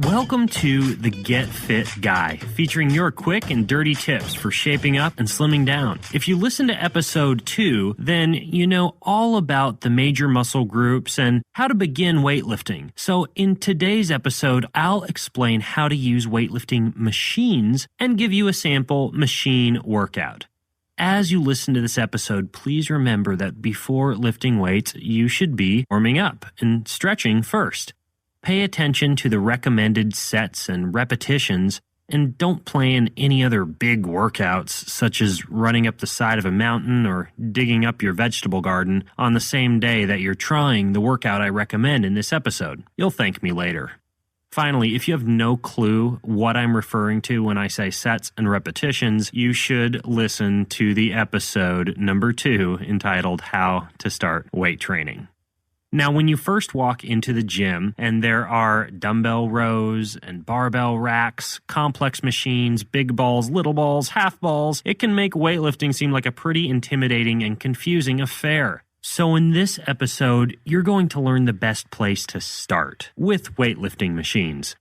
Welcome to The Get Fit Guy, featuring your quick and dirty tips for shaping up and slimming down. If you listen to episode 2, then you know all about the major muscle groups and how to begin weightlifting. So in today's episode, I'll explain how to use weightlifting machines and give you a sample machine workout. As you listen to this episode, please remember that before lifting weights, you should be warming up and stretching first. Pay attention to the recommended sets and repetitions, and don't plan any other big workouts such as running up the side of a mountain or digging up your vegetable garden on the same day that you're trying the workout I recommend in this episode. You'll thank me later. Finally, if you have no clue what I'm referring to when I say sets and repetitions, you should listen to the episode number 2 entitled How to Start Weight Training. Now, when you first walk into the gym and there are dumbbell rows and barbell racks, complex machines, big balls, little balls, half balls, it can make weightlifting seem like a pretty intimidating and confusing affair. So in this episode, you're going to learn the best place to start with weightlifting machines.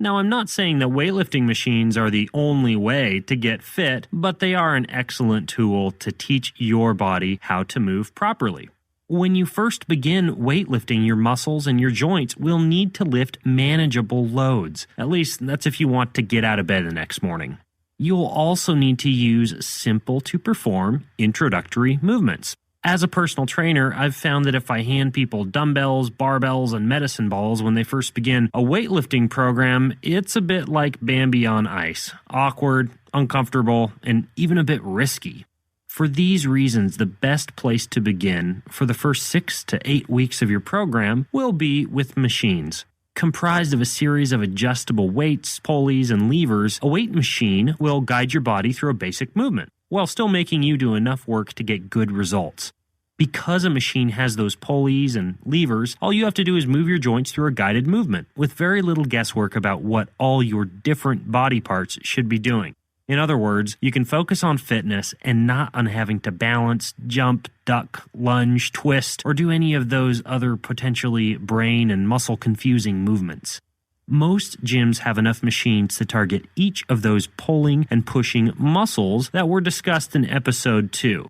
Now, I'm not saying that weightlifting machines are the only way to get fit, but they are an excellent tool to teach your body how to move properly. When you first begin weightlifting, your muscles and your joints will need to lift manageable loads. At least that's if you want to get out of bed the next morning. You'll also need to use simple to perform introductory movements. As a personal trainer, I've found that if I hand people dumbbells, barbells, and medicine balls when they first begin a weightlifting program, it's a bit like Bambi on ice. Awkward, uncomfortable, and even a bit risky. For these reasons, the best place to begin for the first 6 to 8 weeks of your program will be with machines. Comprised of a series of adjustable weights, pulleys, and levers, a weight machine will guide your body through a basic movement, while still making you do enough work to get good results. Because a machine has those pulleys and levers, all you have to do is move your joints through a guided movement, with very little guesswork about what all your different body parts should be doing. In other words, you can focus on fitness and not on having to balance, jump, duck, lunge, twist, or do any of those other potentially brain and muscle confusing movements. Most gyms have enough machines to target each of those pulling and pushing muscles that were discussed in episode 2.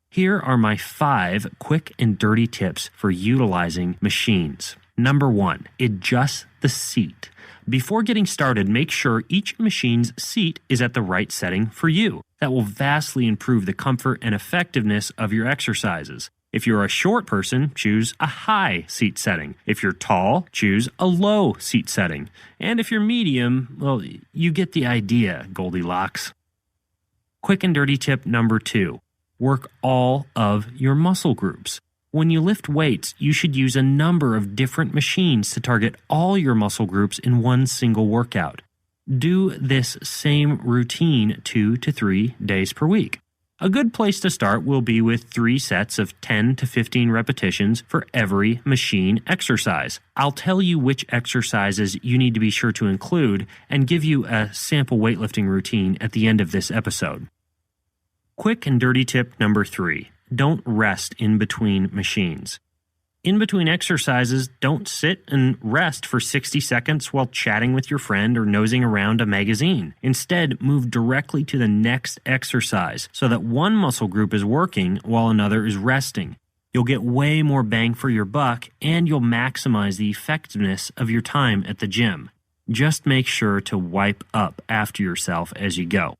Here are my 5 quick and dirty tips for utilizing machines. Number 1, adjust the seat. Before getting started, make sure each machine's seat is at the right setting for you. That will vastly improve the comfort and effectiveness of your exercises. If you're a short person, choose a high seat setting. If you're tall, choose a low seat setting. And if you're medium, well, you get the idea, Goldilocks. Quick and dirty tip number 2, work all of your muscle groups. When you lift weights, you should use a number of different machines to target all your muscle groups in one single workout. Do this same routine 2 to 3 days per week. A good place to start will be with 3 sets of 10 to 15 repetitions for every machine exercise. I'll tell you which exercises you need to be sure to include and give you a sample weightlifting routine at the end of this episode. Quick and dirty tip number 3. Don't rest in between machines. In between exercises, don't sit and rest for 60 seconds while chatting with your friend or nosing around a magazine. Instead, move directly to the next exercise so that one muscle group is working while another is resting. You'll get way more bang for your buck and you'll maximize the effectiveness of your time at the gym. Just make sure to wipe up after yourself as you go.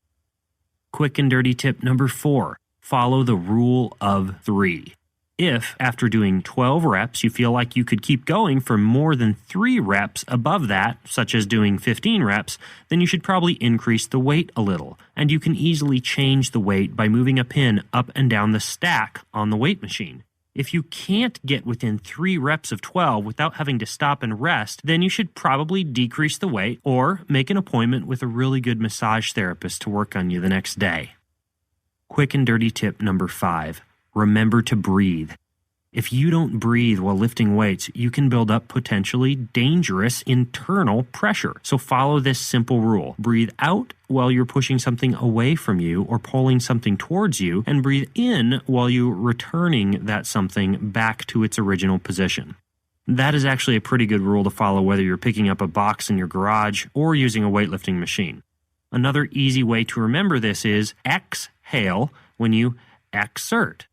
Quick and dirty tip number 4. Follow the rule of 3. If, after doing 12 reps, you feel like you could keep going for more than 3 reps above that, such as doing 15 reps, then you should probably increase the weight a little. And you can easily change the weight by moving a pin up and down the stack on the weight machine. If you can't get within 3 reps of 12 without having to stop and rest, then you should probably decrease the weight or make an appointment with a really good massage therapist to work on you the next day. Quick and dirty tip number 5. Remember to breathe. If you don't breathe while lifting weights, you can build up potentially dangerous internal pressure. So follow this simple rule. Breathe out while you're pushing something away from you or pulling something towards you, and breathe in while you're returning that something back to its original position. That is actually a pretty good rule to follow whether you're picking up a box in your garage or using a weightlifting machine. Another easy way to remember this is exhale when you exert.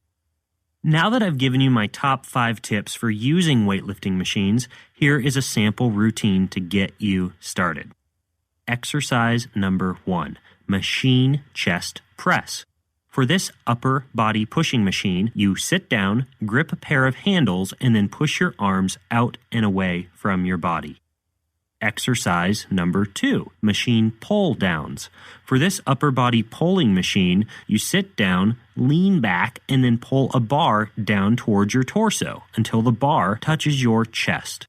Now that I've given you my top 5 tips for using weightlifting machines, here is a sample routine to get you started. Exercise number 1, machine chest press. For this upper body pushing machine, you sit down, grip a pair of handles, and then push your arms out and away from your body. Exercise number 2, machine pull downs. For this upper body pulling machine, you sit down, lean back, and then pull a bar down towards your torso until the bar touches your chest.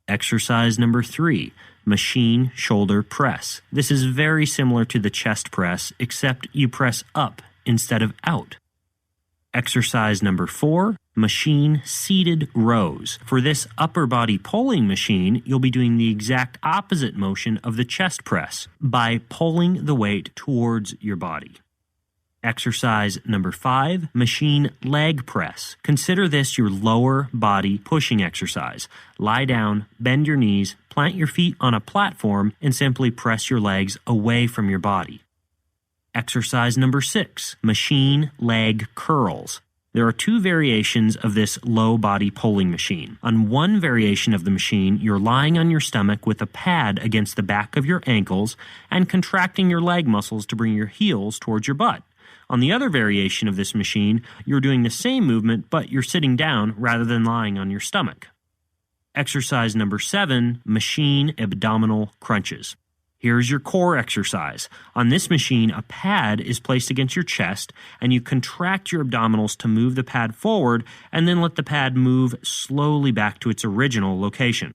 Exercise number 3, machine shoulder press. This is very similar to the chest press, except you press up instead of out. Exercise number 4, machine seated rows. For this upper body pulling machine, you'll be doing the exact opposite motion of the chest press by pulling the weight towards your body. Exercise number 5, machine leg press. Consider this your lower body pushing exercise. Lie down, bend your knees, plant your feet on a platform, and simply press your legs away from your body. Exercise number 6, machine leg curls. There are 2 variations of this low body pulling machine. On one variation of the machine, you're lying on your stomach with a pad against the back of your ankles and contracting your leg muscles to bring your heels towards your butt. On the other variation of this machine, you're doing the same movement, but you're sitting down rather than lying on your stomach. Exercise number 7, machine abdominal crunches. Here's your core exercise. On this machine, a pad is placed against your chest, and you contract your abdominals to move the pad forward, and then let the pad move slowly back to its original location.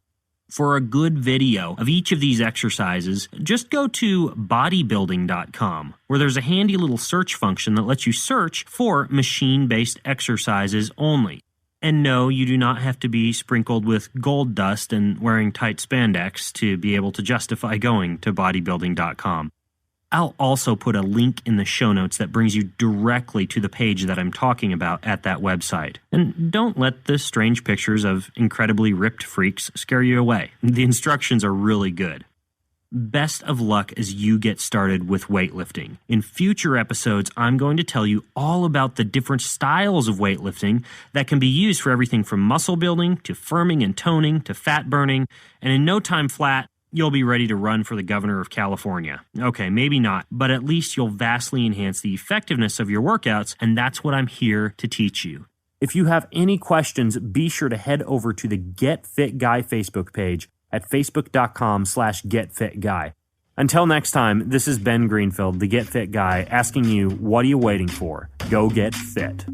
For a good video of each of these exercises, just go to bodybuilding.com, where there's a handy little search function that lets you search for machine-based exercises only. And no, you do not have to be sprinkled with gold dust and wearing tight spandex to be able to justify going to bodybuilding.com. I'll also put a link in the show notes that brings you directly to the page that I'm talking about at that website. And don't let the strange pictures of incredibly ripped freaks scare you away. The instructions are really good. Best of luck as you get started with weightlifting. In future episodes, I'm going to tell you all about the different styles of weightlifting that can be used for everything from muscle building to firming and toning to fat burning, and in no time flat, you'll be ready to run for the governor of California. Okay, maybe not, but at least you'll vastly enhance the effectiveness of your workouts, and that's what I'm here to teach you. If you have any questions, be sure to head over to the Get Fit Guy Facebook page at facebook.com/getfitguy. Until next time, this is Ben Greenfield, the Get Fit Guy, asking you, what are you waiting for? Go get fit.